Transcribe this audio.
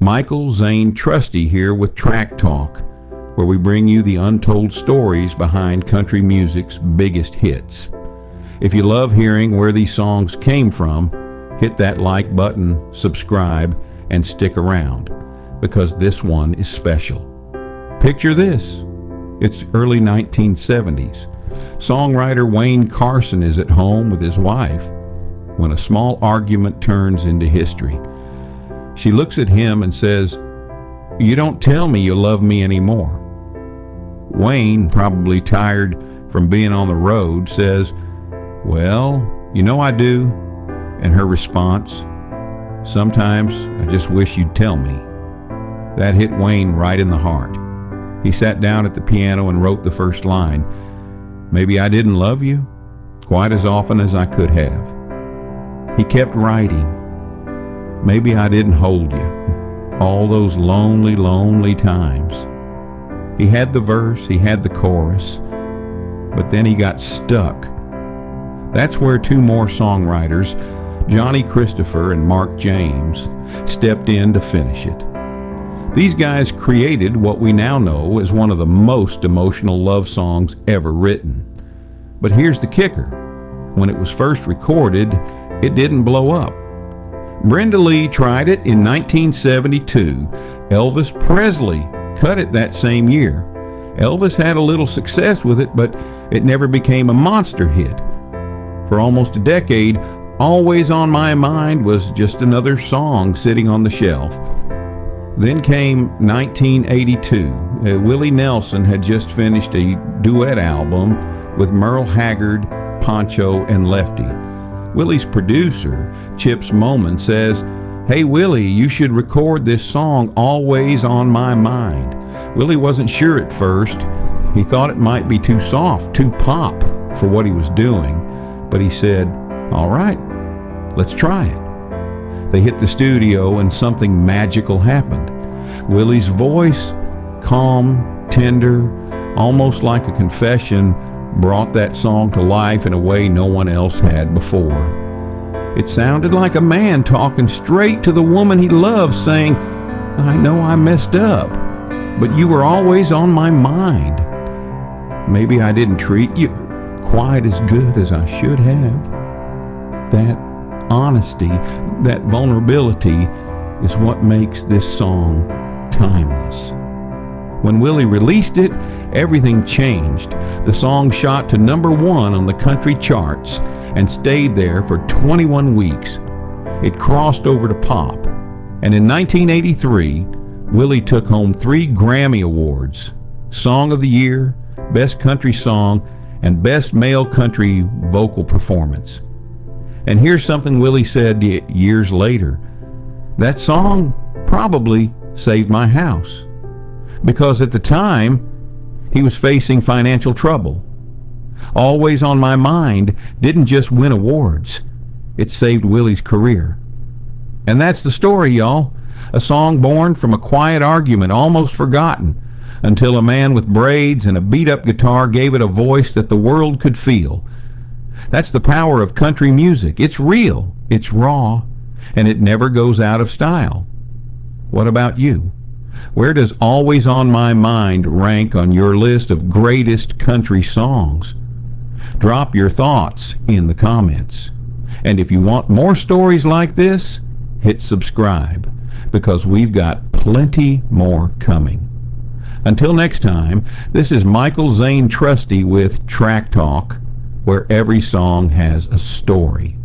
Michael Zane Trusty here with Track Talk, where we bring you the untold stories behind country music's biggest hits. If you love hearing where these songs came from, hit that like button, subscribe, and stick around, because this one is special. Picture this. It's early 1970s. Songwriter Wayne Carson is at home with his wife when a small argument turns into history. She looks at him and says, "You don't tell me you love me anymore." Wayne, probably tired from being on the road, says, "Well, you know I do." And her response, "Sometimes I just wish you'd tell me." That hit Wayne right in the heart. He sat down at the piano and wrote the first line, "Maybe I didn't love you quite as often as I could have." He kept writing, "Maybe I didn't hold you all those lonely, lonely times." He had the verse, he had the chorus, but then he got stuck. That's where two more songwriters, Johnny Christopher and Mark James, stepped in to finish it. These guys created what we now know as one of the most emotional love songs ever written. But here's the kicker. When it was first recorded, it didn't blow up. Brenda Lee tried it in 1972. Elvis Presley cut it that same year. Elvis had a little success with it, but it never became a monster hit. For almost a decade, Always on My Mind was just another song sitting on the shelf. Then came 1982. Willie Nelson had just finished a duet album with Merle Haggard, Poncho, and Lefty. Willie's producer, Chips Moman, says, "Hey Willie, you should record this song, Always on My Mind." Willie wasn't sure at first. He thought it might be too soft, too pop for what he was doing. But he said, "All right, let's try it." They hit the studio and something magical happened. Willie's voice, calm, tender, almost like a confession, brought that song to life in a way no one else had before. It sounded like a man talking straight to the woman he loved, saying, "I know I messed up, but you were always on my mind. Maybe I didn't treat you quite as good as I should have." That honesty, that vulnerability is what makes this song timeless. When Willie released it, everything changed. The song shot to #1 on the country charts and stayed there for 21 weeks. It crossed over to pop. And in 1983, Willie took home 3 Grammy Awards: Song of the Year, Best Country Song, and Best Male Country Vocal Performance. And here's something Willie said years later. "That song probably saved my house." Because at the time, he was facing financial trouble. Always on My Mind didn't just win awards. It saved Willie's career. And that's the story, y'all. A song born from a quiet argument, almost forgotten, until a man with braids and a beat-up guitar gave it a voice that the world could feel. That's the power of country music. It's real, it's raw, and it never goes out of style. What about you? Where does Always on My Mind rank on your list of greatest country songs? Drop your thoughts in the comments. And if you want more stories like this, hit subscribe, because we've got plenty more coming. Until next time, this is Michael Zane Trusty with Track Talk, where every song has a story.